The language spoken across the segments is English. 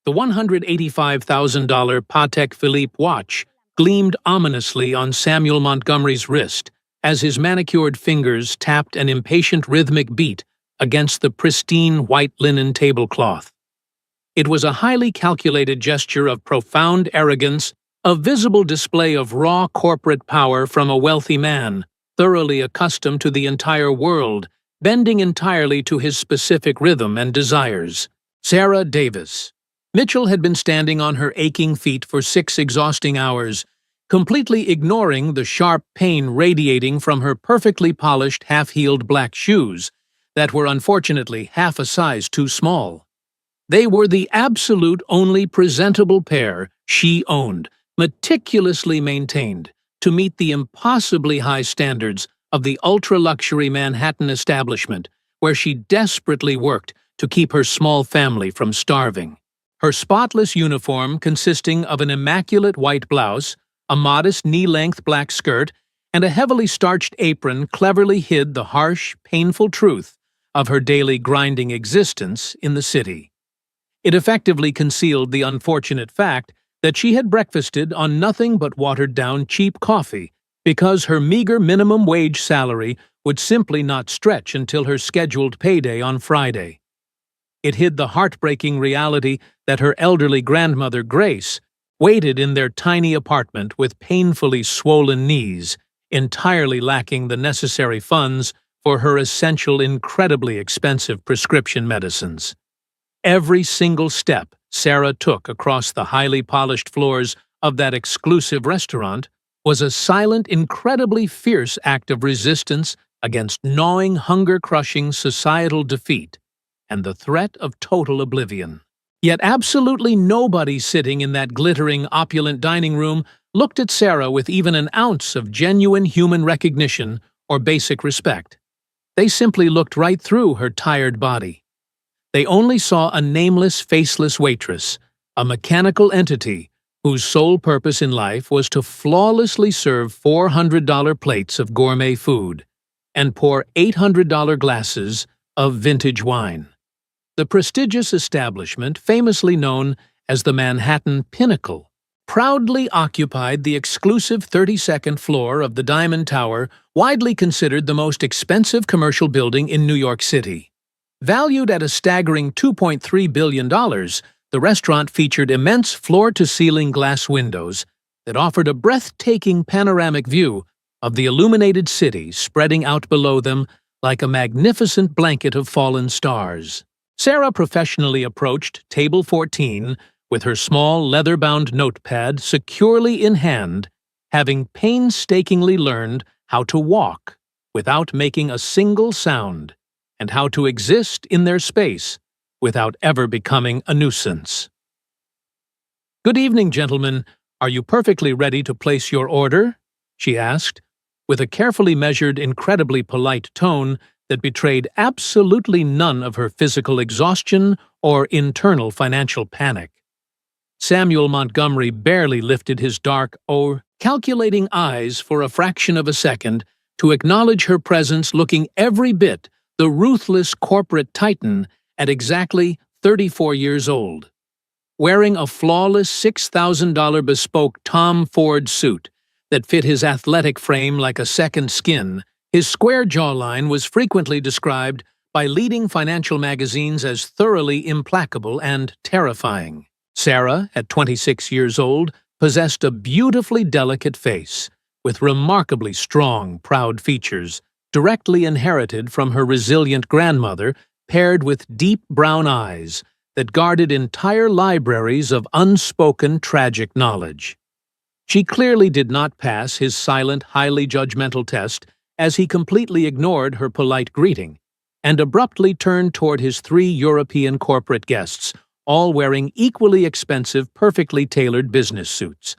The $185,000 Patek Philippe watch gleamed ominously on Samuel Montgomery's wrist as his manicured fingers tapped an impatient rhythmic beat against the pristine white linen tablecloth. It was a highly calculated gesture of profound arrogance, a visible display of raw corporate power from a wealthy man, thoroughly accustomed to the entire world, bending entirely to his specific rhythm and desires. Sarah Davis. Mitchell had been standing on her aching feet for 6 exhausting hours, completely ignoring the sharp pain radiating from her perfectly polished half-heeled black shoes that were unfortunately half a size too small. They were the absolute only presentable pair she owned, meticulously maintained, to meet the impossibly high standards of the ultra-luxury Manhattan establishment where she desperately worked to keep her small family from starving. Her spotless uniform, consisting of an immaculate white blouse, a modest knee-length black skirt, and a heavily starched apron, cleverly hid the harsh, painful truth of her daily grinding existence in the city. It effectively concealed the unfortunate fact that she had breakfasted on nothing but watered-down cheap coffee because her meager minimum wage salary would simply not stretch until her scheduled payday on Friday. It hid the heartbreaking reality that her elderly grandmother, Grace, waited in their tiny apartment with painfully swollen knees, entirely lacking the necessary funds for her essential, incredibly expensive prescription medicines. Every single step Sarah took across the highly polished floors of that exclusive restaurant was a silent, incredibly fierce act of resistance against gnawing, hunger-crushing societal defeat and the threat of total oblivion. Yet absolutely nobody sitting in that glittering, opulent dining room looked at Sarah with even an ounce of genuine human recognition or basic respect. They simply looked right through her tired body. They only saw a nameless, faceless waitress, a mechanical entity whose sole purpose in life was to flawlessly serve $400 plates of gourmet food and pour $800 glasses of vintage wine. The prestigious establishment, famously known as the Manhattan Pinnacle, proudly occupied the exclusive 32nd floor of the Diamond Tower, widely considered the most expensive commercial building in New York City. Valued at a staggering $2.3 billion, the restaurant featured immense floor-to-ceiling glass windows that offered a breathtaking panoramic view of the illuminated city spreading out below them like a magnificent blanket of fallen stars. Sarah professionally approached Table 14 with her small leather-bound notepad securely in hand, having painstakingly learned how to walk without making a single sound and how to exist in their space without ever becoming a nuisance. "Good evening, gentlemen. Are you perfectly ready to place your order?" she asked, with a carefully measured, incredibly polite tone that betrayed absolutely none of her physical exhaustion or internal financial panic. Samuel Montgomery barely lifted his dark, calculating eyes for a fraction of a second to acknowledge her presence, looking every bit the ruthless corporate titan at exactly 34 years old. Wearing a flawless $6,000 bespoke Tom Ford suit that fit his athletic frame like a second skin, his square jawline was frequently described by leading financial magazines as thoroughly implacable and terrifying. Sarah, at 26 years old, possessed a beautifully delicate face, with remarkably strong, proud features, directly inherited from her resilient grandmother, paired with deep brown eyes that guarded entire libraries of unspoken tragic knowledge. She clearly did not pass his silent, highly judgmental test, as he completely ignored her polite greeting and abruptly turned toward his 3 European corporate guests, all wearing equally expensive, perfectly tailored business suits.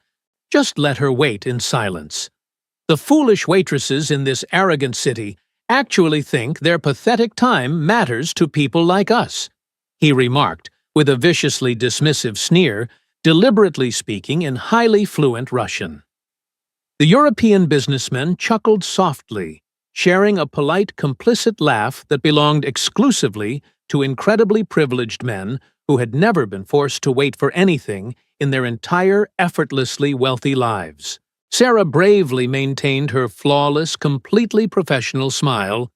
Just let her wait in silence. The foolish waitresses in this arrogant city actually think their pathetic time matters to people like us, he remarked, with a viciously dismissive sneer, deliberately speaking in highly fluent Russian. The European businessman chuckled softly, sharing a polite, complicit laugh that belonged exclusively to incredibly privileged men who had never been forced to wait for anything in their entire effortlessly wealthy lives. Sarah bravely maintained her flawless, completely professional smile,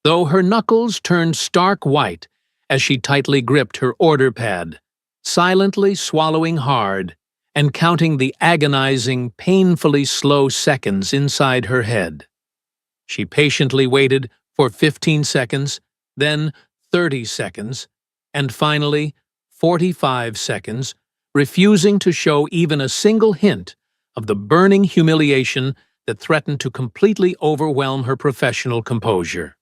though her knuckles turned stark white as she tightly gripped her order pad, silently swallowing hard and counting the agonizing, painfully slow seconds inside her head. She patiently waited for 15 seconds, then 30 seconds, and finally 45 seconds, refusing to show even a single hint of the burning humiliation that threatened to completely overwhelm her professional composure.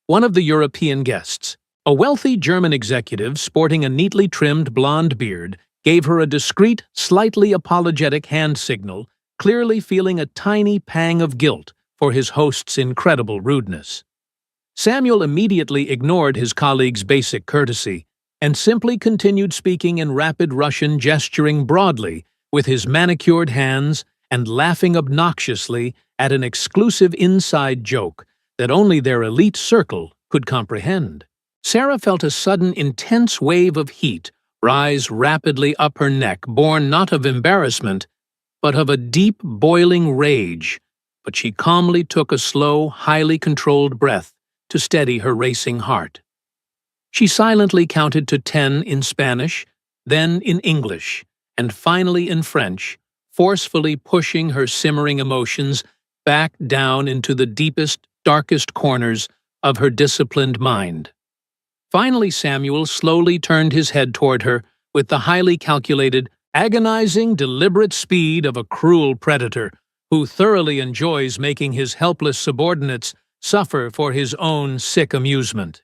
One of the European guests, a wealthy German executive sporting a neatly trimmed blonde beard, gave her a discreet, slightly apologetic hand signal, clearly feeling a tiny pang of guilt for his host's incredible rudeness. Samuel immediately ignored his colleague's basic courtesy and simply continued speaking in rapid Russian, gesturing broadly with his manicured hands and laughing obnoxiously at an exclusive inside joke that only their elite circle could comprehend. Sarah felt a sudden intense wave of heat rise rapidly up her neck, born not of embarrassment, but of a deep, boiling rage. But she calmly took a slow, highly controlled breath to steady her racing heart. She silently counted to 10 in Spanish, then in English, and finally in French, forcefully pushing her simmering emotions back down into the deepest, darkest corners of her disciplined mind. Finally, Samuel slowly turned his head toward her with the highly calculated, agonizing, deliberate speed of a cruel predator who thoroughly enjoys making his helpless subordinates suffer for his own sick amusement.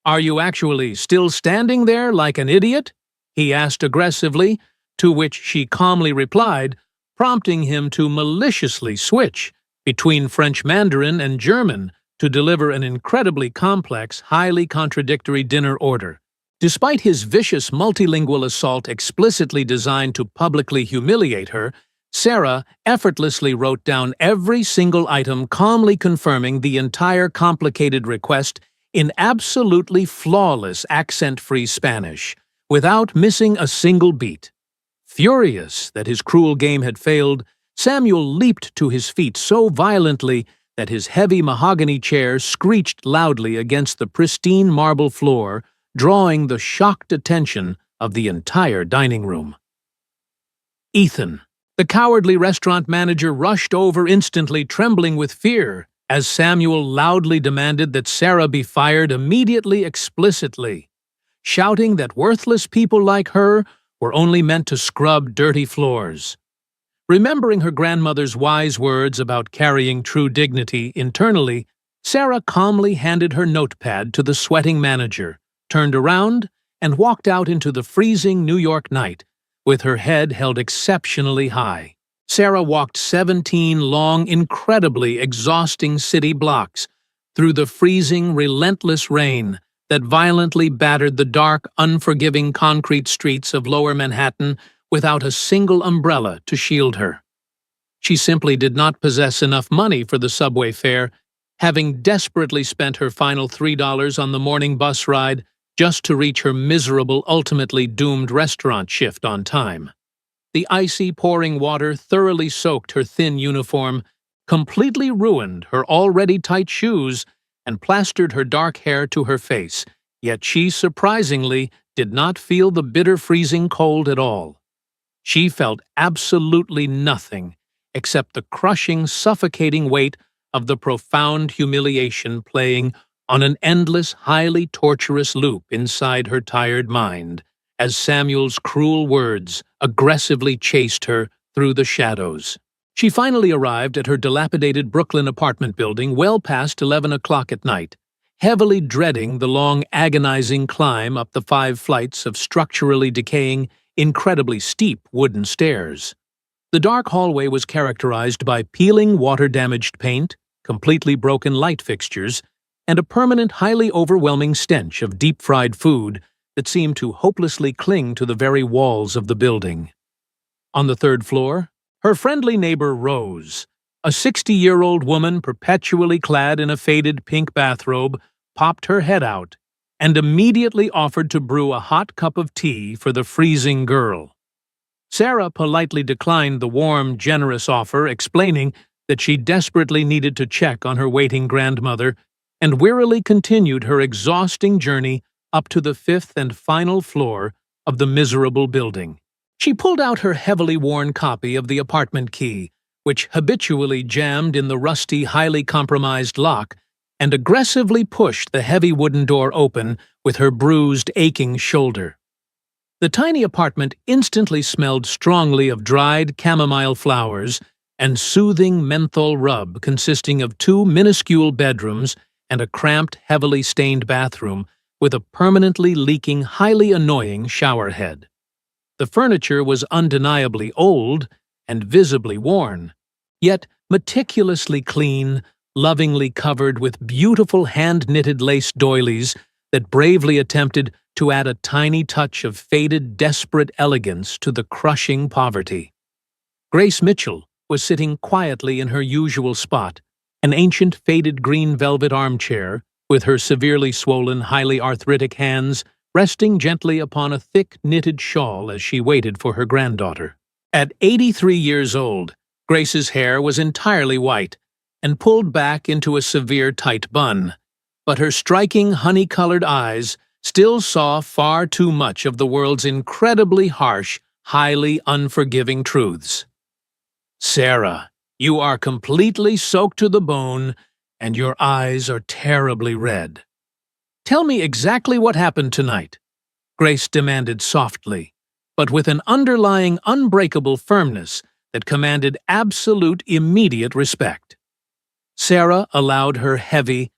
"Are you actually still standing there like an idiot?" he asked aggressively, to which she calmly replied, prompting him to maliciously switch between French Mandarin and German to deliver an incredibly complex, highly contradictory dinner order. Despite his vicious multilingual assault explicitly designed to publicly humiliate her, Sarah effortlessly wrote down every single item, calmly confirming the entire complicated request in absolutely flawless accent-free Spanish, without missing a single beat. Furious that his cruel game had failed, Samuel leaped to his feet so violently that his heavy mahogany chair screeched loudly against the pristine marble floor, drawing the shocked attention of the entire dining room. Ethan, the cowardly restaurant manager, rushed over instantly, trembling with fear, as Samuel loudly demanded that Sarah be fired immediately, explicitly, shouting that worthless people like her were only meant to scrub dirty floors. Remembering her grandmother's wise words about carrying true dignity internally, Sarah calmly handed her notepad to the sweating manager, turned around, and walked out into the freezing New York night, with her head held exceptionally high. Sarah walked 17 long, incredibly exhausting city blocks through the freezing, relentless rain that violently battered the dark, unforgiving concrete streets of Lower Manhattan without a single umbrella to shield her. She simply did not possess enough money for the subway fare, having desperately spent her final $3 on the morning bus ride just to reach her miserable, ultimately doomed restaurant shift on time. The icy, pouring water thoroughly soaked her thin uniform, completely ruined her already tight shoes, and plastered her dark hair to her face, yet she, surprisingly, did not feel the bitter freezing cold at all. She felt absolutely nothing except the crushing, suffocating weight of the profound humiliation playing on an endless, highly torturous loop inside her tired mind, as Samuel's cruel words aggressively chased her through the shadows. She finally arrived at her dilapidated Brooklyn apartment building well past 11 o'clock at night, heavily dreading the long, agonizing climb up the 5 flights of structurally decaying, incredibly steep wooden stairs. The dark hallway was characterized by peeling, water-damaged paint, completely broken light fixtures, and a permanent, highly overwhelming stench of deep-fried food that seemed to hopelessly cling to the very walls of the building. On the 3rd floor, her friendly neighbor Rose, a 60-year-old woman perpetually clad in a faded pink bathrobe, popped her head out and immediately offered to brew a hot cup of tea for the freezing girl. Sarah politely declined the warm, generous offer, explaining that she desperately needed to check on her waiting grandmother, and wearily continued her exhausting journey up to the fifth and final floor of the miserable building. She pulled out her heavily worn copy of the apartment key, which habitually jammed in the rusty, highly compromised lock, and aggressively pushed the heavy wooden door open with her bruised, aching shoulder. The tiny apartment instantly smelled strongly of dried chamomile flowers and soothing menthol rub, consisting of 2 minuscule bedrooms and a cramped, heavily stained bathroom with a permanently leaking, highly annoying shower head. The furniture was undeniably old and visibly worn, yet meticulously clean, lovingly covered with beautiful hand-knitted lace doilies that bravely attempted to add a tiny touch of faded, desperate elegance to the crushing poverty. Grace Mitchell was sitting quietly in her usual spot, an ancient faded green velvet armchair, with her severely swollen, highly arthritic hands resting gently upon a thick knitted shawl as she waited for her granddaughter. At 83 years old, Grace's hair was entirely white and pulled back into a severe tight bun, but her striking honey-colored eyes still saw far too much of the world's incredibly harsh, highly unforgiving truths. "Sarah, you are completely soaked to the bone, and your eyes are terribly red. Tell me exactly what happened tonight," Grace demanded softly, but with an underlying unbreakable firmness that commanded absolute immediate respect. Sarah allowed her heavy,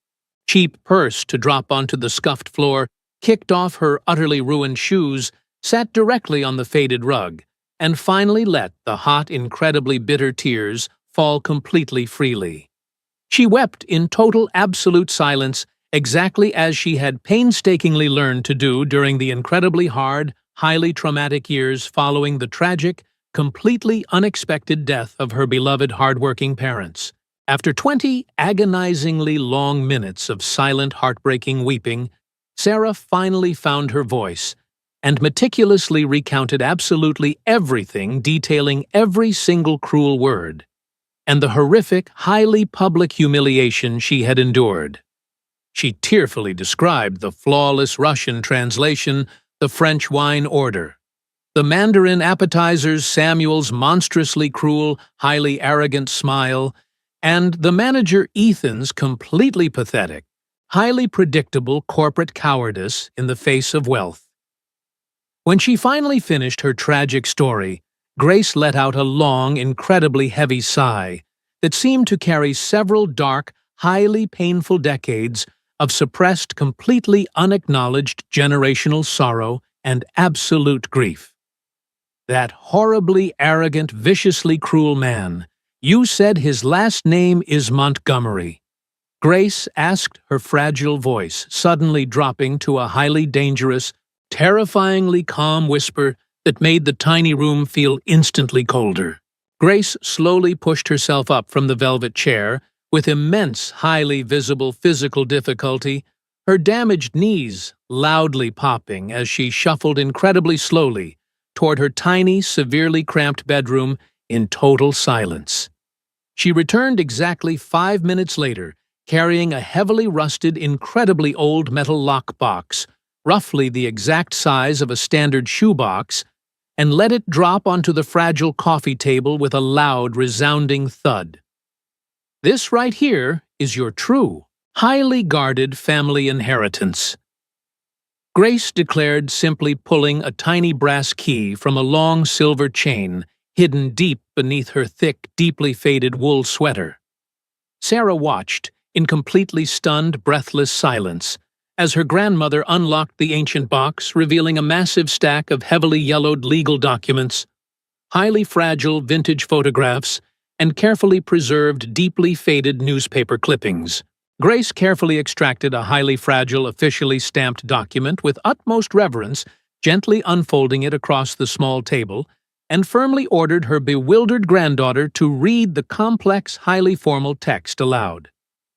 cheap purse to drop onto the scuffed floor, kicked off her utterly ruined shoes, sat directly on the faded rug, and finally let the hot, incredibly bitter tears fall completely freely. She wept in total absolute silence, exactly as she had painstakingly learned to do during the incredibly hard, highly traumatic years following the tragic, completely unexpected death of her beloved hardworking parents. After 20 agonizingly long minutes of silent, heartbreaking weeping, Sarah finally found her voice and meticulously recounted absolutely everything, detailing every single cruel word, and the horrific, highly public humiliation she had endured. She tearfully described the flawless Russian translation, the French wine order, the Mandarin appetizers, Samuel's monstrously cruel, highly arrogant smile, and the manager Ethan's completely pathetic, highly predictable corporate cowardice in the face of wealth. When she finally finished her tragic story, Grace let out a long, incredibly heavy sigh that seemed to carry several dark, highly painful decades of suppressed, completely unacknowledged generational sorrow and absolute grief. "That horribly arrogant, viciously cruel man, you said his last name is Montgomery?" Grace asked, her fragile voice suddenly dropping to a highly dangerous, terrifyingly calm whisper that made the tiny room feel instantly colder. Grace slowly pushed herself up from the velvet chair, with immense, highly visible physical difficulty, her damaged knees loudly popping as she shuffled incredibly slowly toward her tiny, severely cramped bedroom in total silence. She returned exactly 5 minutes later, carrying a heavily rusted, incredibly old metal lockbox, roughly the exact size of a standard shoebox, and let it drop onto the fragile coffee table with a loud, resounding thud. "This right here is your true, highly guarded family inheritance," Grace declared, simply pulling a tiny brass key from a long silver chain hidden deep beneath her thick, deeply faded wool sweater. Sarah watched, in completely stunned, breathless silence, as her grandmother unlocked the ancient box, revealing a massive stack of heavily yellowed legal documents, highly fragile vintage photographs, and carefully preserved, deeply faded newspaper clippings. Grace carefully extracted a highly fragile, officially stamped document with utmost reverence, gently unfolding it across the small table, and firmly ordered her bewildered granddaughter to read the complex, highly formal text aloud.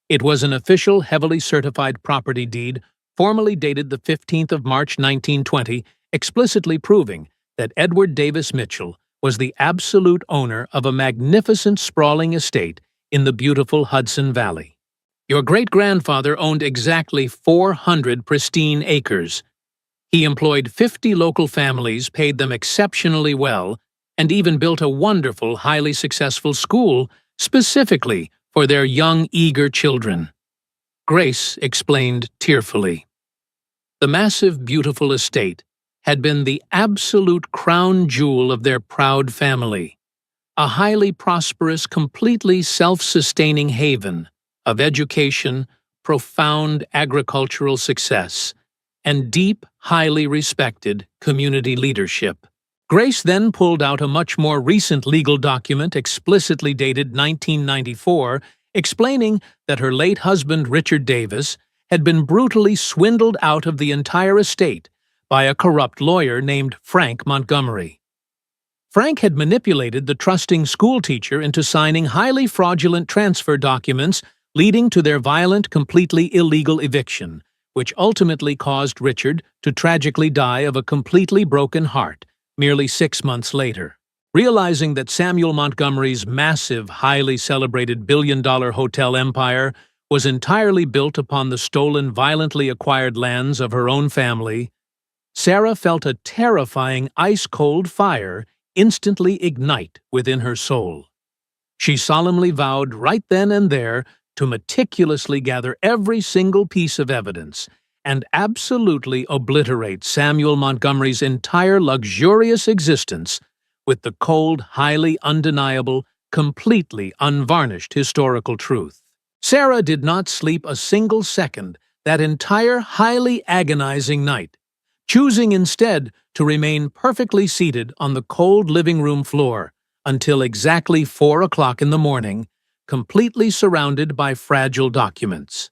It was an official, heavily certified property deed formally dated the 15th of March 1920, explicitly proving that Edward Davis Mitchell was the absolute owner of a magnificent sprawling estate in the beautiful Hudson Valley. Your great-grandfather owned exactly 400 pristine acres. He employed 50 local families, paid them exceptionally well, and even built a wonderful, highly successful school specifically for their young, eager children. Grace explained tearfully. The massive, beautiful estate had been the absolute crown jewel of their proud family, a highly prosperous, completely self-sustaining haven of education, profound agricultural success, and deep, highly respected community leadership. Grace then pulled out a much more recent legal document explicitly dated 1994, explaining that her late husband Richard Davis had been brutally swindled out of the entire estate by a corrupt lawyer named Frank Montgomery. Frank had manipulated the trusting schoolteacher into signing highly fraudulent transfer documents leading to their violent, completely illegal eviction, which ultimately caused Richard to tragically die of a completely broken heart merely 6 months later. Realizing that Samuel Montgomery's massive, highly celebrated billion-dollar hotel empire was entirely built upon the stolen, violently acquired lands of her own family, Sarah felt a terrifying ice-cold fire instantly ignite within her soul. She solemnly vowed right then and there to meticulously gather every single piece of evidence and absolutely obliterate Samuel Montgomery's entire luxurious existence with the cold, highly undeniable, completely unvarnished historical truth. Sarah did not sleep a single second that entire highly agonizing night, choosing instead to remain perfectly seated on the cold living room floor until exactly 4 o'clock in the morning, completely surrounded by fragile documents.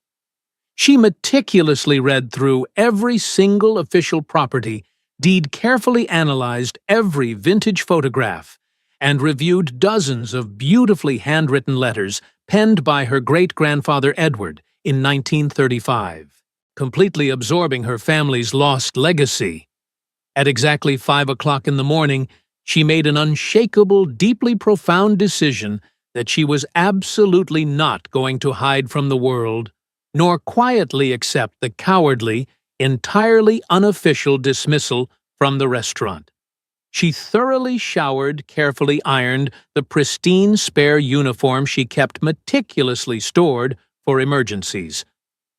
She meticulously read through every single official property deed, carefully analyzed every vintage photograph, and reviewed dozens of beautifully handwritten letters penned by her great-grandfather Edward in 1935, completely absorbing her family's lost legacy. At exactly 5 o'clock in the morning, she made an unshakable, deeply profound decision that she was absolutely not going to hide from the world, nor quietly accept the cowardly, entirely unofficial dismissal from the restaurant. She thoroughly showered, carefully ironed the pristine spare uniform she kept meticulously stored for emergencies,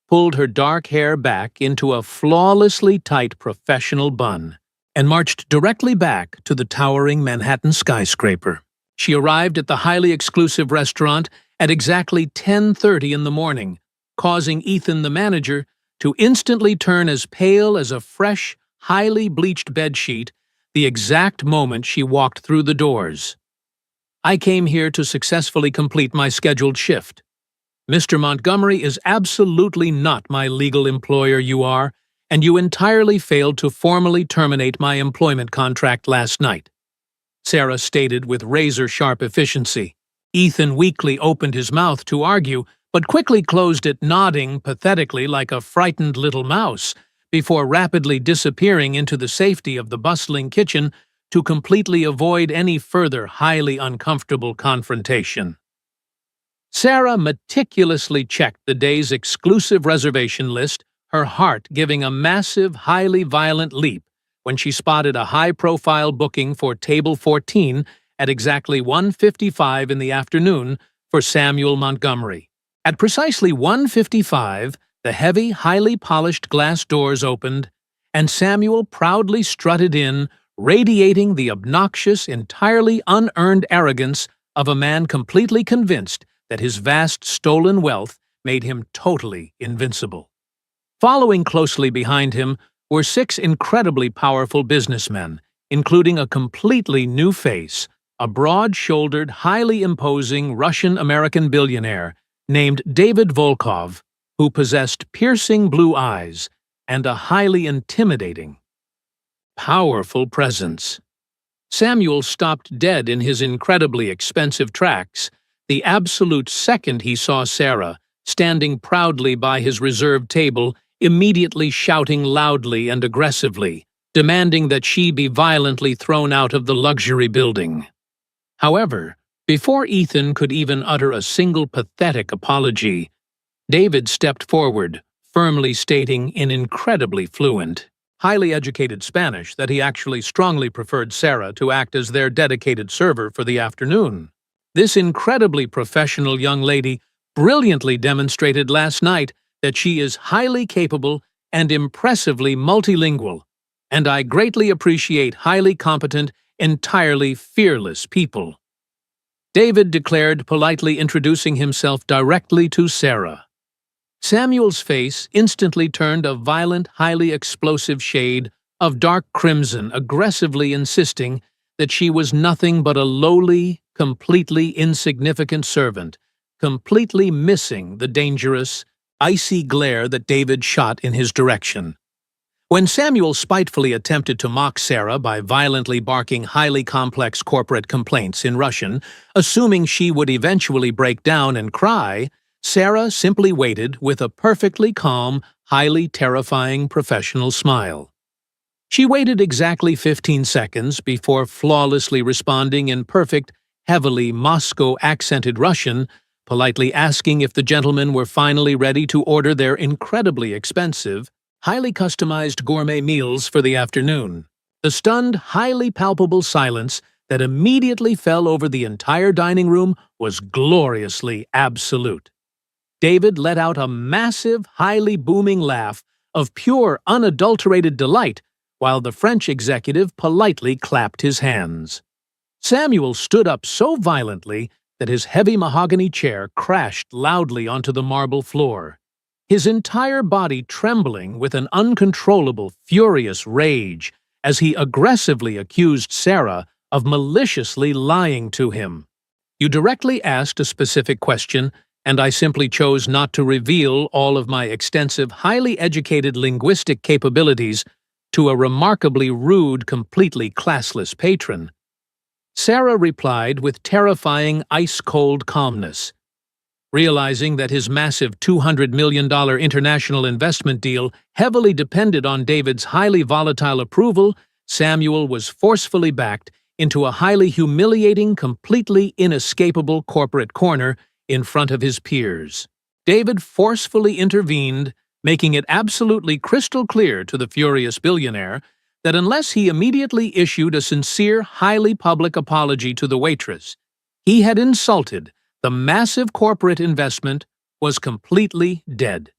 pulled her dark hair back into a flawlessly tight professional bun, and marched directly back to the towering Manhattan skyscraper. She arrived at the highly exclusive restaurant at exactly 10:30 in the morning, causing Ethan, the manager, to instantly turn as pale as a fresh, highly bleached bedsheet the exact moment she walked through the doors. "I came here to successfully complete my scheduled shift. Mr. Montgomery is absolutely not my legal employer, you are, and you entirely failed to formally terminate my employment contract last night," Sarah stated with razor-sharp efficiency. Ethan weakly opened his mouth to argue, but quickly closed it, nodding pathetically like a frightened little mouse, before rapidly disappearing into the safety of the bustling kitchen to completely avoid any further highly uncomfortable confrontation. Sarah meticulously checked the day's exclusive reservation list, her heart giving a massive, highly violent leap when she spotted a high-profile booking for Table 14 at exactly 1:55 in the afternoon for Samuel Montgomery. At precisely 1:55, the heavy, highly polished glass doors opened, and Samuel proudly strutted in, radiating the obnoxious, entirely unearned arrogance of a man completely convinced that his vast stolen wealth made him totally invincible. Following closely behind him were 6 incredibly powerful businessmen, including a completely new face, a broad-shouldered, highly imposing Russian-American billionaire named David Volkov, who possessed piercing blue eyes and a highly intimidating, powerful presence. Samuel stopped dead in his incredibly expensive tracks the absolute second he saw Sarah standing proudly by his reserved table immediately shouting loudly and aggressively, demanding that she be violently thrown out of the luxury building. However, before Ethan could even utter a single pathetic apology, David stepped forward, firmly stating in incredibly fluent, highly educated Spanish that he actually strongly preferred Sarah to act as their dedicated server for the afternoon. This incredibly professional young lady brilliantly demonstrated last night that she is highly capable and impressively multilingual, and I greatly appreciate highly competent, entirely fearless people. David declared, politely introducing himself directly to Sarah. Samuel's face instantly turned a violent, highly explosive shade of dark crimson, aggressively insisting that she was nothing but a lowly, completely insignificant servant, completely missing the dangerous, icy glare that David shot in his direction. When Samuel spitefully attempted to mock Sarah by violently barking highly complex corporate complaints in Russian, assuming she would eventually break down and cry, Sarah simply waited with a perfectly calm, highly terrifying professional smile. She waited exactly 15 seconds before flawlessly responding in perfect, heavily Moscow-accented Russian, politely asking if the gentlemen were finally ready to order their incredibly expensive, highly customized gourmet meals for the afternoon. The stunned, highly palpable silence that immediately fell over the entire dining room was gloriously absolute. David let out a massive, highly booming laugh of pure, unadulterated delight, while the French executive politely clapped his hands. Samuel stood up so violently that his heavy mahogany chair crashed loudly onto the marble floor, his entire body trembling with an uncontrollable, furious rage as he aggressively accused Sarah of maliciously lying to him. "You directly asked a specific question, and I simply chose not to reveal all of my extensive, highly educated linguistic capabilities to a remarkably rude, completely classless patron." Sarah replied with terrifying, ice-cold calmness. Realizing that his massive $200 million international investment deal heavily depended on David's highly volatile approval, Samuel was forcefully backed into a highly humiliating, completely inescapable corporate corner in front of his peers. David forcefully intervened, making it absolutely crystal clear to the furious billionaire that unless he immediately issued a sincere, highly public apology to the waitress, he had insulted the massive corporate investment, was completely dead.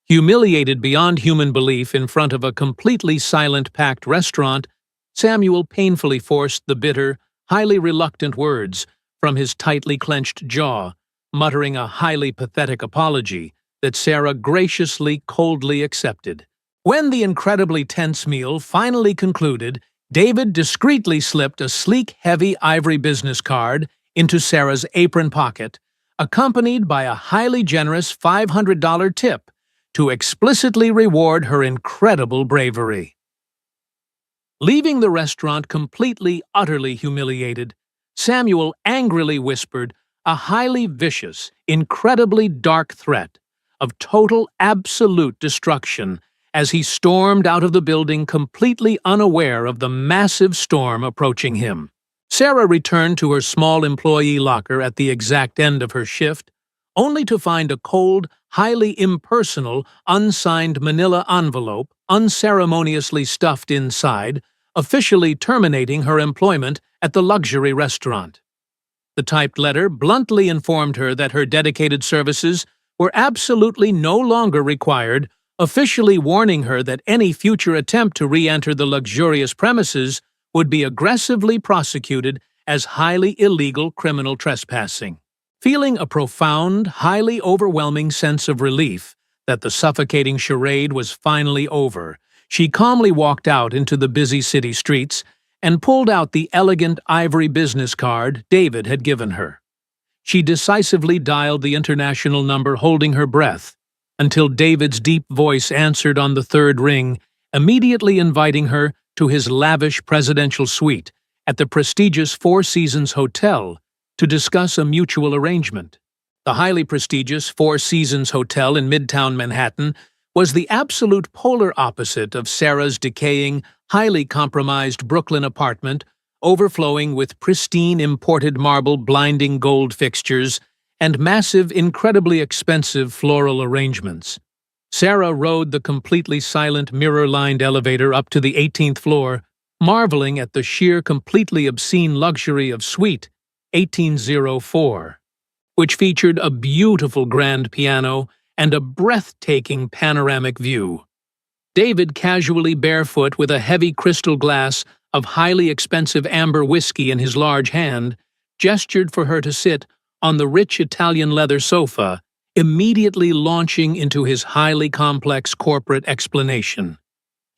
Humiliated beyond human belief in front of a completely silent packed restaurant, Samuel painfully forced the bitter, highly reluctant words from his tightly clenched jaw, muttering a highly pathetic apology that Sarah graciously, coldly accepted. When the incredibly tense meal finally concluded, David discreetly slipped a sleek, heavy ivory business card into Sarah's apron pocket, accompanied by a highly generous $500 tip to explicitly reward her incredible bravery. Leaving the restaurant completely, utterly humiliated, Samuel angrily whispered a highly vicious, incredibly dark threat of total, absolute destruction as he stormed out of the building completely unaware of the massive storm approaching him. Sarah returned to her small employee locker at the exact end of her shift, only to find a cold, highly impersonal, unsigned manila envelope unceremoniously stuffed inside, officially terminating her employment at the luxury restaurant. The typed letter bluntly informed her that her dedicated services were absolutely no longer required, officially warning her that any future attempt to re-enter the luxurious premises would be aggressively prosecuted as highly illegal criminal trespassing. Feeling a profound, highly overwhelming sense of relief that the suffocating charade was finally over, she calmly walked out into the busy city streets and pulled out the elegant ivory business card David had given her. She decisively dialed the international number, holding her breath, until David's deep voice answered on the third ring, immediately inviting her to his lavish presidential suite at the prestigious Four Seasons Hotel to discuss a mutual arrangement. The highly prestigious Four Seasons Hotel in Midtown Manhattan was the absolute polar opposite of Sarah's decaying, highly compromised Brooklyn apartment, overflowing with pristine imported marble blinding gold fixtures and massive, incredibly expensive floral arrangements. Sarah rode the completely silent mirror-lined elevator up to the 18th floor, marveling at the sheer, completely obscene luxury of Suite 1804, which featured a beautiful grand piano and a breathtaking panoramic view. David, casually barefoot with a heavy crystal glass of highly expensive amber whiskey in his large hand, gestured for her to sit on the rich Italian leather sofa, immediately launching into his highly complex corporate explanation.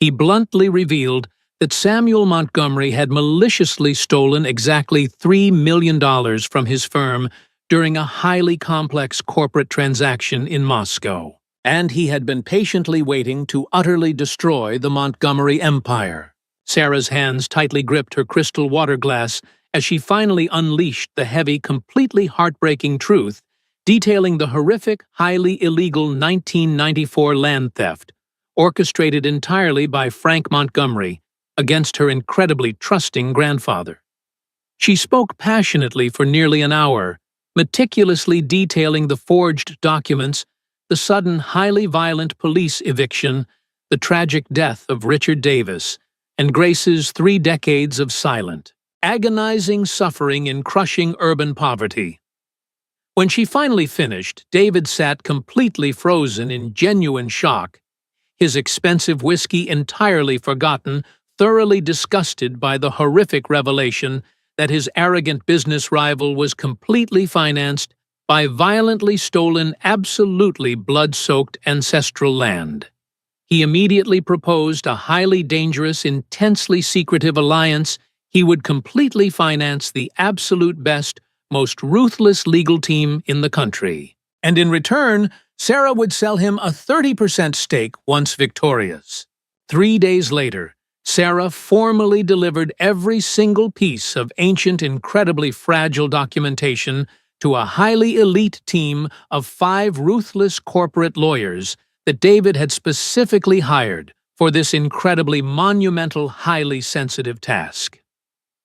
He bluntly revealed that Samuel Montgomery had maliciously stolen exactly $3 million from his firm during a highly complex corporate transaction in Moscow, and he had been patiently waiting to utterly destroy the Montgomery empire. Sarah's hands tightly gripped her crystal water glass as she finally unleashed the heavy, completely heartbreaking truth, detailing the horrific, highly illegal 1994 land theft, orchestrated entirely by Frank Montgomery against her incredibly trusting grandfather. She spoke passionately for nearly an hour, meticulously detailing the forged documents, the sudden, highly violent police eviction, the tragic death of Richard Davis, and Grace's 3 decades of silent, agonizing suffering in crushing urban poverty. When she finally finished, David sat completely frozen in genuine shock, his expensive whiskey entirely forgotten, thoroughly disgusted by the horrific revelation that his arrogant business rival was completely financed by violently stolen, absolutely blood-soaked ancestral land. He immediately proposed a highly dangerous, intensely secretive alliance. He would completely finance the absolute best, most ruthless legal team in the country. And in return, Sarah would sell him a 30% stake once victorious. 3 days later, Sarah formally delivered every single piece of ancient, incredibly fragile documentation to a highly elite team of 5 ruthless corporate lawyers that David had specifically hired for this incredibly monumental, highly sensitive task.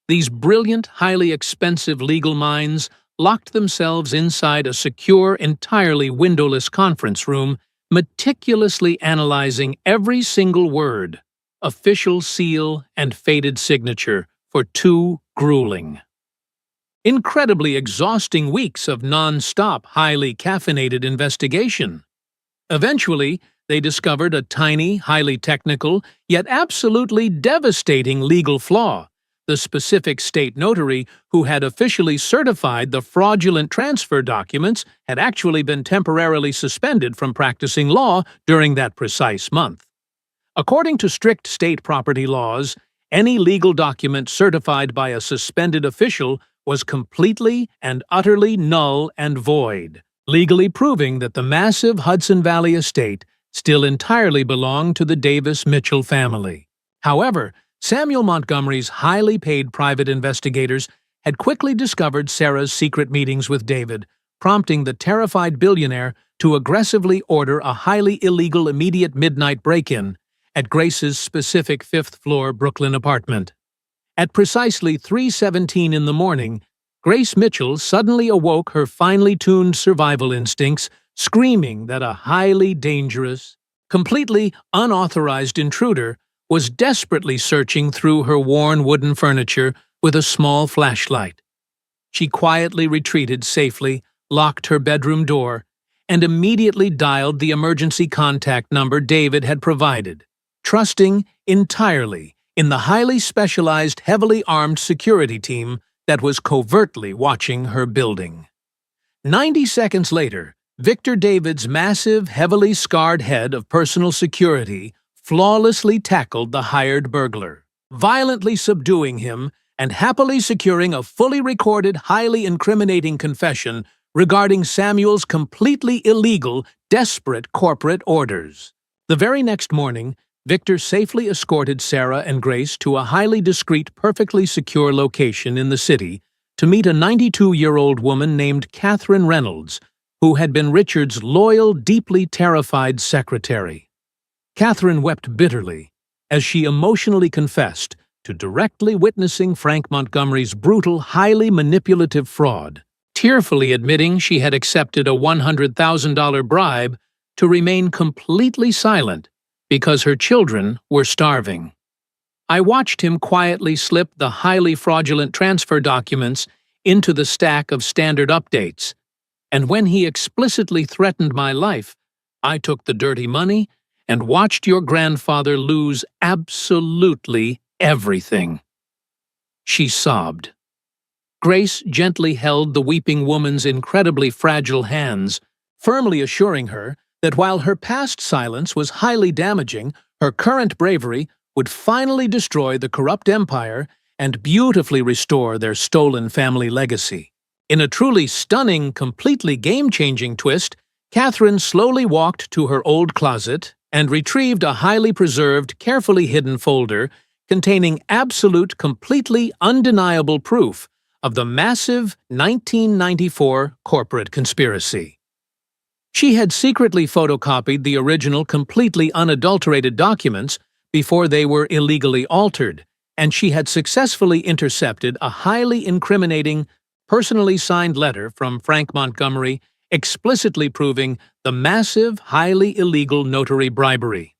These brilliant, highly expensive legal minds locked themselves inside a secure, entirely windowless conference room, meticulously analyzing every single word, official seal, and faded signature for 2 grueling, incredibly exhausting weeks of non-stop, highly caffeinated investigation. Eventually, they discovered a tiny, highly technical, yet absolutely devastating legal flaw. The specific state notary who had officially certified the fraudulent transfer documents had actually been temporarily suspended from practicing law during that precise month. According to strict state property laws, any legal document certified by a suspended official was completely and utterly null and void, legally proving that the massive Hudson Valley estate still entirely belonged to the Davis-Mitchell family. However, Samuel Montgomery's highly paid private investigators had quickly discovered Sarah's secret meetings with David, prompting the terrified billionaire to aggressively order a highly illegal immediate midnight break-in at Grace's specific 5th-floor Brooklyn apartment. At precisely 3:17 in the morning, Grace Mitchell suddenly awoke her finely tuned survival instincts, screaming that a highly dangerous, completely unauthorized intruder was desperately searching through her worn wooden furniture with a small flashlight. She quietly retreated safely, locked her bedroom door, and immediately dialed the emergency contact number David had provided, trusting entirely in the highly specialized, heavily armed security team that was covertly watching her building. 90 seconds later, Victor David's massive, heavily scarred head of personal security flawlessly tackled the hired burglar, violently subduing him and happily securing a fully recorded, highly incriminating confession regarding Samuel's completely illegal, desperate corporate orders. The very next morning, Victor safely escorted Sarah and Grace to a highly discreet, perfectly secure location in the city to meet a 92-year-old woman named Catherine Reynolds, who had been Richard's loyal, deeply terrified secretary. Catherine wept bitterly as she emotionally confessed to directly witnessing Frank Montgomery's brutal, highly manipulative fraud, tearfully admitting she had accepted a $100,000 bribe to remain completely silent because her children were starving. I watched him quietly slip the highly fraudulent transfer documents into the stack of standard updates, and when he explicitly threatened my life, I took the dirty money and watched your grandfather lose absolutely everything. She sobbed. Grace gently held the weeping woman's incredibly fragile hands, firmly assuring her that while her past silence was highly damaging, her current bravery would finally destroy the corrupt empire and beautifully restore their stolen family legacy. In a truly stunning, completely game-changing twist, Catherine slowly walked to her old closet and retrieved a highly preserved, carefully hidden folder containing absolute, completely undeniable proof of the massive 1994 corporate conspiracy. She had secretly photocopied the original, completely unadulterated documents before they were illegally altered, and she had successfully intercepted a highly incriminating, personally signed letter from Frank Montgomery explicitly proving the massive, highly illegal notary bribery.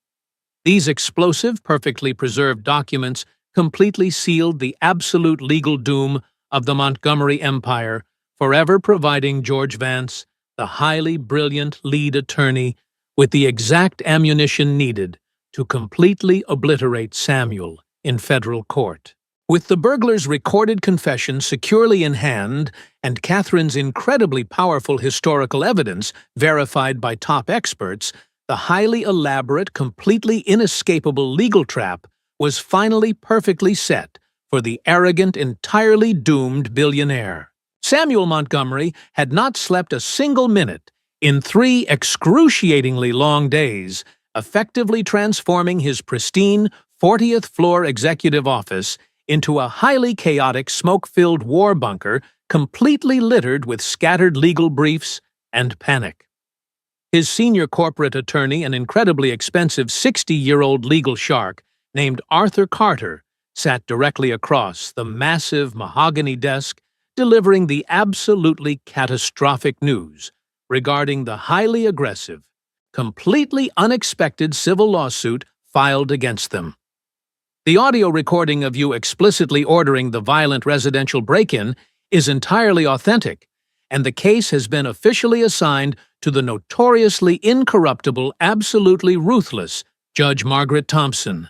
These explosive, perfectly preserved documents completely sealed the absolute legal doom of the Montgomery Empire, forever providing George Vance, the highly brilliant lead attorney, with the exact ammunition needed to completely obliterate Samuel in federal court. With the burglar's recorded confession securely in hand and Catherine's incredibly powerful historical evidence verified by top experts, the highly elaborate, completely inescapable legal trap was finally perfectly set for the arrogant, entirely doomed billionaire. Samuel Montgomery had not slept a single minute in 3 excruciatingly long days, effectively transforming his pristine 40th floor executive office into a highly chaotic, smoke-filled war bunker completely littered with scattered legal briefs and panic. His senior corporate attorney, an incredibly expensive 60-year-old legal shark named Arthur Carter, sat directly across the massive mahogany desk, delivering the absolutely catastrophic news regarding the highly aggressive, completely unexpected civil lawsuit filed against them. The audio recording of you explicitly ordering the violent residential break-in is entirely authentic, and the case has been officially assigned to the notoriously incorruptible, absolutely ruthless Judge Margaret Thompson.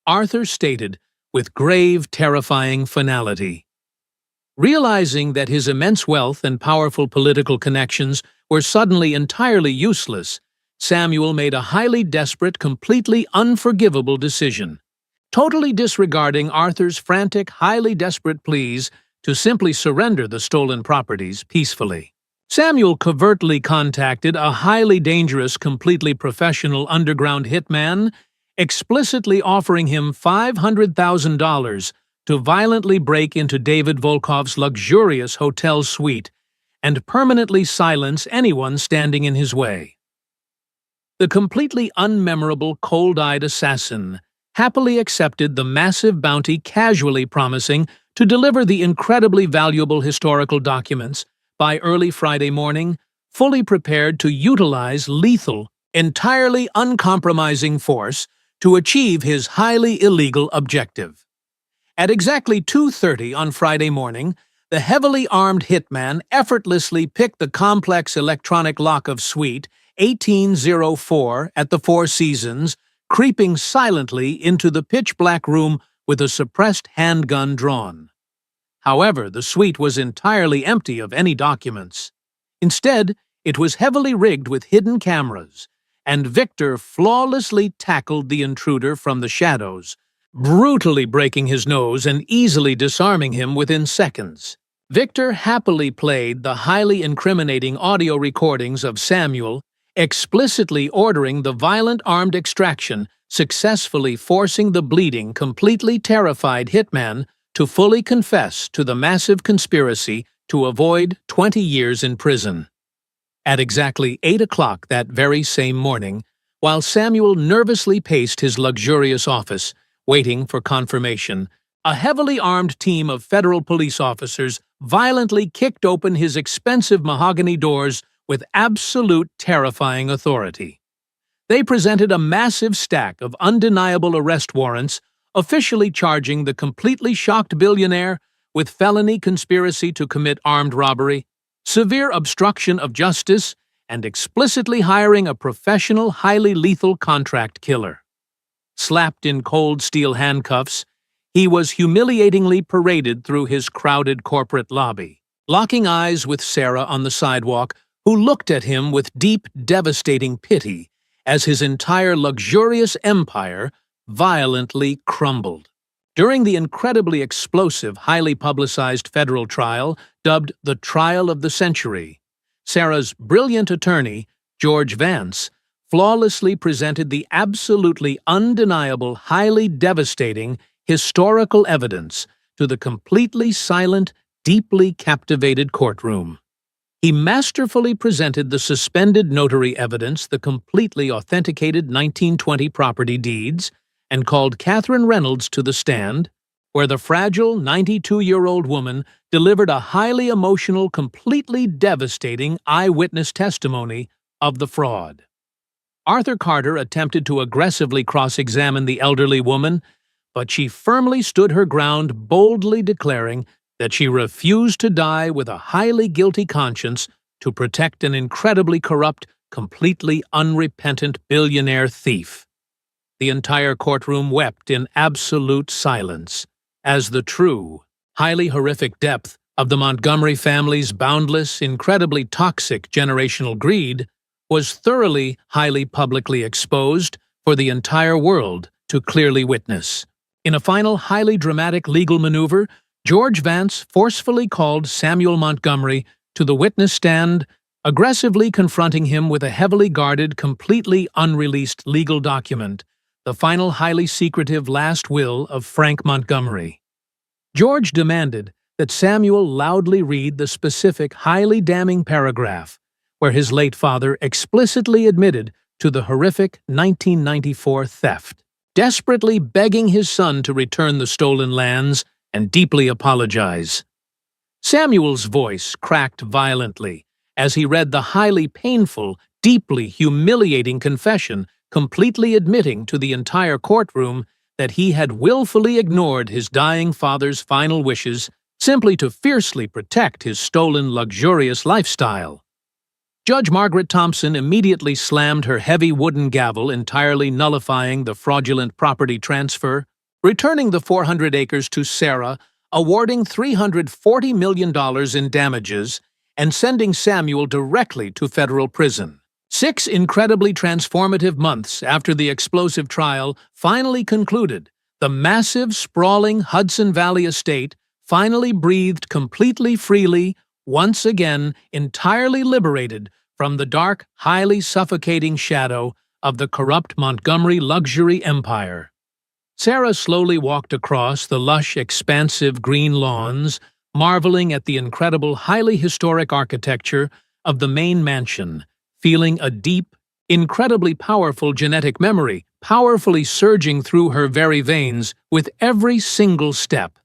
Arthur stated with grave, terrifying finality. Realizing that his immense wealth and powerful political connections were suddenly entirely useless, Samuel made a highly desperate, completely unforgivable decision. Totally disregarding Arthur's frantic, highly desperate pleas to simply surrender the stolen properties peacefully. Samuel covertly contacted a highly dangerous, completely professional underground hitman, explicitly offering him $500,000 to violently break into David Volkov's luxurious hotel suite and permanently silence anyone standing in his way. The completely unmemorable, cold-eyed assassin happily accepted the massive bounty, casually promising to deliver the incredibly valuable historical documents by early Friday morning, fully prepared to utilize lethal, entirely uncompromising force to achieve his highly illegal objective. At exactly 2:30 on Friday morning, the heavily armed hitman effortlessly picked the complex electronic lock of Suite 1804 at the Four Seasons, creeping silently into the pitch-black room with a suppressed handgun drawn. However, the suite was entirely empty of any documents. Instead, it was heavily rigged with hidden cameras, and Victor flawlessly tackled the intruder from the shadows, brutally breaking his nose and easily disarming him within seconds. Victor happily played the highly incriminating audio recordings of Samuel explicitly ordering the violent armed extraction, successfully forcing the bleeding, completely terrified hitman to fully confess to the massive conspiracy to avoid 20 years in prison. At exactly 8 o'clock that very same morning, While Samuel nervously paced his luxurious office, waiting for confirmation, a heavily armed team of federal police officers violently kicked open his expensive mahogany doors with absolute terrifying authority. They presented a massive stack of undeniable arrest warrants, officially charging the completely shocked billionaire with felony conspiracy to commit armed robbery, severe obstruction of justice, and explicitly hiring a professional, highly lethal contract killer. Slapped in cold steel handcuffs, he was humiliatingly paraded through his crowded corporate lobby, locking eyes with Sarah on the sidewalk, who looked at him with deep, devastating pity as his entire luxurious empire violently crumbled. During the incredibly explosive, highly publicized federal trial, dubbed the Trial of the Century, Sarah's brilliant attorney, George Vance, flawlessly presented the absolutely undeniable, highly devastating, historical evidence to the completely silent, deeply captivated courtroom. He masterfully presented the suspended notary evidence, the completely authenticated 1920 property deeds, and called Catherine Reynolds to the stand, where the fragile 92-year-old woman delivered a highly emotional, completely devastating eyewitness testimony of the fraud. Arthur Carter attempted to aggressively cross-examine the elderly woman, but she firmly stood her ground, boldly declaring that she refused to die with a highly guilty conscience to protect an incredibly corrupt, completely unrepentant billionaire thief. The entire courtroom wept in absolute silence, as the true, highly horrific depth of the Montgomery family's boundless, incredibly toxic generational greed was thoroughly, highly publicly exposed for the entire world to clearly witness. In a final, highly dramatic legal maneuver, George Vance forcefully called Samuel Montgomery to the witness stand, aggressively confronting him with a heavily guarded, completely unreleased legal document, the final highly secretive last will of Frank Montgomery. George demanded that Samuel loudly read the specific, highly damning paragraph where his late father explicitly admitted to the horrific 1994 theft, desperately begging his son to return the stolen lands and deeply apologize. Samuel's voice cracked violently as he read the highly painful, deeply humiliating confession, completely admitting to the entire courtroom that he had willfully ignored his dying father's final wishes simply to fiercely protect his stolen, luxurious lifestyle. Judge Margaret Thompson immediately slammed her heavy wooden gavel, entirely nullifying the fraudulent property transfer, returning the 400 acres to Sarah, awarding $340 million in damages, and sending Samuel directly to federal prison. 6 incredibly transformative months after the explosive trial finally concluded, the massive, sprawling Hudson Valley estate finally breathed completely freely, once again entirely liberated from the dark, highly suffocating shadow of the corrupt Montgomery luxury empire. Sarah slowly walked across the lush, expansive green lawns, marveling at the incredible, highly historic architecture of the main mansion, feeling a deep, incredibly powerful genetic memory powerfully surging through her very veins with every single step.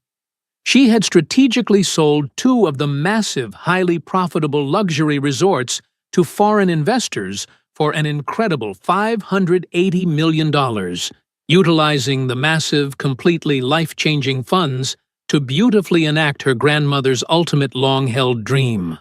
She had strategically sold 2 of the massive, highly profitable luxury resorts to foreign investors for an incredible $580 million, utilizing the massive, completely life-changing funds to beautifully enact her grandmother's ultimate long-held dream.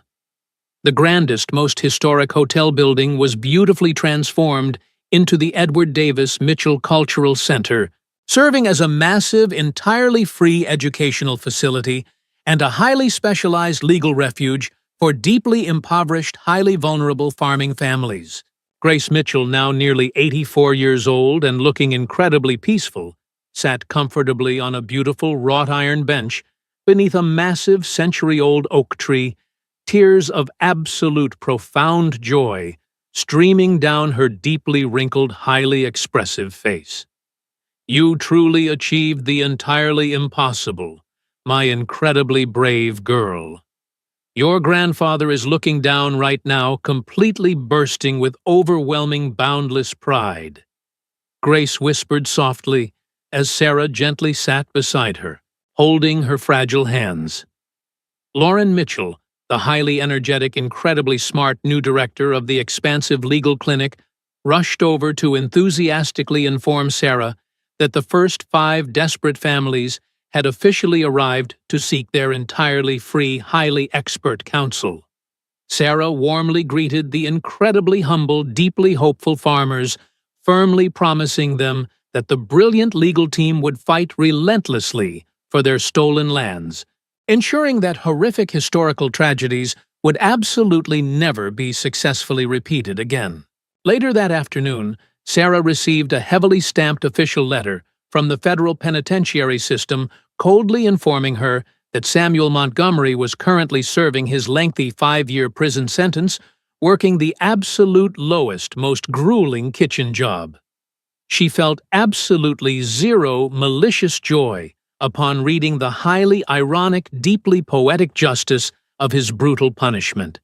The grandest, most historic hotel building was beautifully transformed into the Edward Davis Mitchell Cultural Center, serving as a massive, entirely free educational facility and a highly specialized legal refuge for deeply impoverished, highly vulnerable farming families. Grace Mitchell, now nearly 84 years old and looking incredibly peaceful, sat comfortably on a beautiful wrought-iron bench beneath a massive century-old oak tree, tears of absolute profound joy streaming down her deeply wrinkled, highly expressive face. "You truly achieved the entirely impossible, my incredibly brave girl. Your grandfather is looking down right now, completely bursting with overwhelming, boundless pride," Grace whispered softly as Sarah gently sat beside her, holding her fragile hands. Lauren Mitchell, the highly energetic, incredibly smart new director of the expansive legal clinic, rushed over to enthusiastically inform Sarah that the first 5 desperate families had officially arrived to seek their entirely free, highly expert counsel. Sarah warmly greeted the incredibly humble, deeply hopeful farmers, firmly promising them that the brilliant legal team would fight relentlessly for their stolen lands, ensuring that horrific historical tragedies would absolutely never be successfully repeated again. Later that afternoon, Sarah received a heavily stamped official letter from the federal penitentiary system coldly informing her that Samuel Montgomery was currently serving his lengthy 5-year prison sentence, working the absolute lowest, most grueling kitchen job. She felt absolutely zero malicious joy upon reading the highly ironic, deeply poetic justice of his brutal punishment.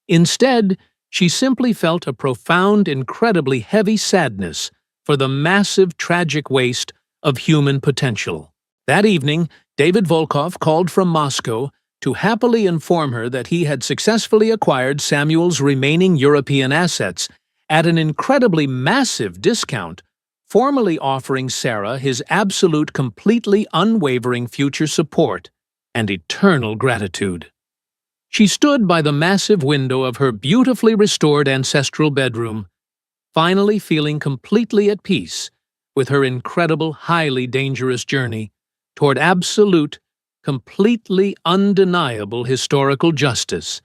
Instead, she simply felt a profound, incredibly heavy sadness for the massive, tragic waste of human potential. That evening, David Volkov called from Moscow to happily inform her that he had successfully acquired Samuel's remaining European assets at an incredibly massive discount, formally offering Sarah his absolute, completely unwavering future support and eternal gratitude. She stood by the massive window of her beautifully restored ancestral bedroom, finally feeling completely at peace with her incredible, highly dangerous journey toward absolute, completely undeniable historical justice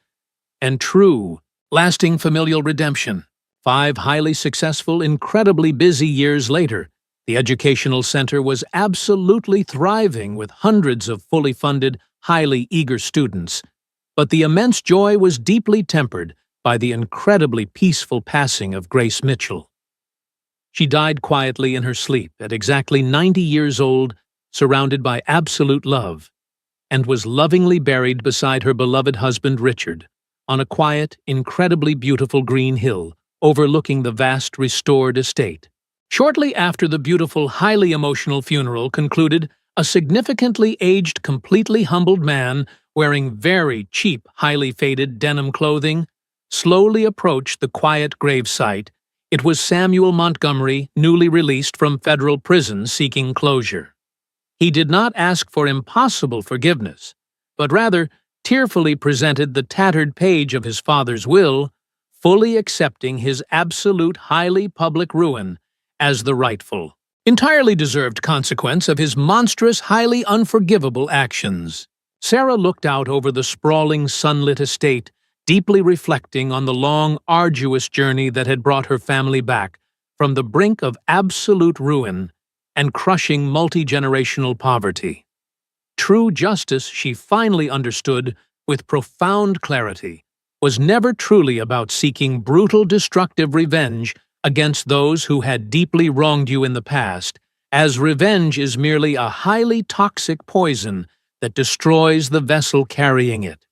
and true, lasting familial redemption. 5 highly successful, incredibly busy years later, the educational center was absolutely thriving with hundreds of fully funded, highly eager students. But the immense joy was deeply tempered by the incredibly peaceful passing of Grace Mitchell. She died quietly in her sleep at exactly 90 years old, surrounded by absolute love, and was lovingly buried beside her beloved husband Richard on a quiet, incredibly beautiful green hill overlooking the vast restored estate. Shortly after the beautiful, highly emotional funeral concluded, a significantly aged, completely humbled man wearing very cheap, highly faded denim clothing slowly approached the quiet gravesite. It was Samuel Montgomery, newly released from federal prison seeking closure. He did not ask for impossible forgiveness, but rather tearfully presented the tattered page of his father's will, fully accepting his absolute, highly public ruin as the rightful, entirely deserved consequence of his monstrous, highly unforgivable actions. Sarah looked out over the sprawling, sunlit estate, deeply reflecting on the long, arduous journey that had brought her family back from the brink of absolute ruin and crushing multi-generational poverty. True justice, she finally understood with profound clarity, was never truly about seeking brutal, destructive revenge against those who had deeply wronged you in the past, as revenge is merely a highly toxic poison that destroys the vessel carrying it.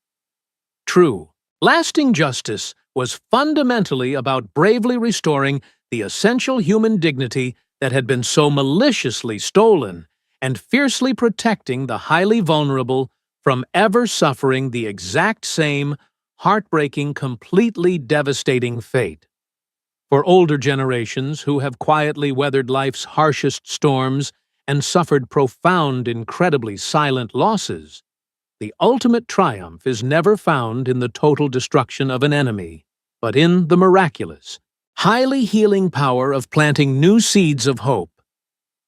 True, lasting justice was fundamentally about bravely restoring the essential human dignity that had been so maliciously stolen and fiercely protecting the highly vulnerable from ever suffering the exact same heartbreaking, completely devastating fate. For older generations who have quietly weathered life's harshest storms and suffered profound, incredibly silent losses, the ultimate triumph is never found in the total destruction of an enemy, but in the miraculous, highly healing power of planting new seeds of hope.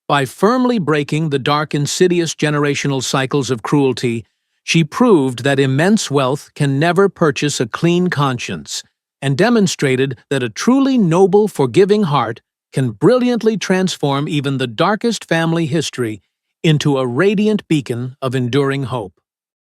By firmly breaking the dark, insidious generational cycles of cruelty, she proved that immense wealth can never purchase a clean conscience, and demonstrated that a truly noble, forgiving heart can brilliantly transform even the darkest family history into a radiant beacon of enduring hope.